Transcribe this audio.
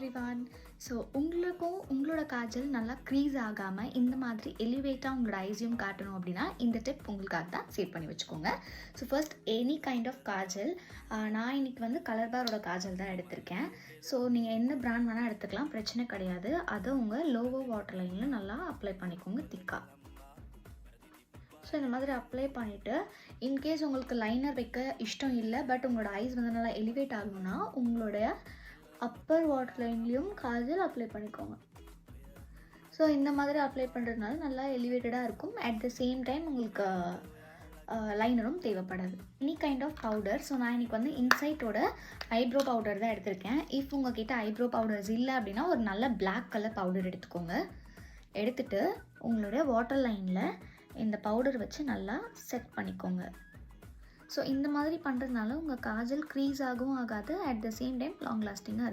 Everyone. So உங்களுக்கும் உங்களோட காஜல் நல்லா க்ரீஸ் ஆகாமல் இந்த மாதிரி எலிவேட்டாக உங்களோட ஐஸையும் காட்டணும் அப்படின்னா இந்த டிப் உங்களுக்காக தான் சேவ் பண்ணி வச்சுக்கோங்க. So first any kind of kajal. நான் இன்றைக்கி வந்து கலர் பாரோட காஜல் தான் எடுத்திருக்கேன். ஸோ நீங்கள் என்ன பிராண்ட் வேணால் எடுத்துக்கலாம், பிரச்சனை கிடையாது. அதை உங்கள் லோவர் வாட்டர் லைனில் நல்லா அப்ளை பண்ணிக்கோங்க திக்காக. ஸோ இந்த மாதிரி அப்ளை பண்ணிவிட்டு இன்கேஸ் உங்களுக்கு லைனர் வைக்க இஷ்டம் இல்லை, பட் உங்களோட ஐஸ் வந்து நல்லா எலிவேட் ஆகணும்னா உங்களுடைய அப்பர் வாட்டர் லைன்லேயும் காஜல் அப்ளை பண்ணிக்கோங்க. ஸோ இந்த மாதிரி அப்ளை பண்ணுறதுனால நல்லா எலிவேட்டடாக இருக்கும். அட் த சேம் டைம் உங்களுக்கு லைனரும் தேவைப்படாது. Any kind of powder. So நான் இன்றைக்கி வந்து இன்சைட்டோட ஐப்ரோ பவுடர் தான் எடுத்திருக்கேன். இஃப் உங்ககிட்ட ஐப்ரோ பவுடர்ஸ் இல்லை அப்படின்னா ஒரு நல்ல பிளாக் கலர் பவுடர் எடுத்துக்கோங்க. எடுத்துகிட்டு உங்களுடைய வாட்டர் லைனில் இந்த பவுடர் வச்சு நல்லா செட் பண்ணிக்கோங்க. ஸோ இந்த மாதிரி பண்ணுறதுனால உங்கள் காஜல் க்ரீஸ் ஆகவும் ஆகாது, at the same time long லாஸ்டிங்காக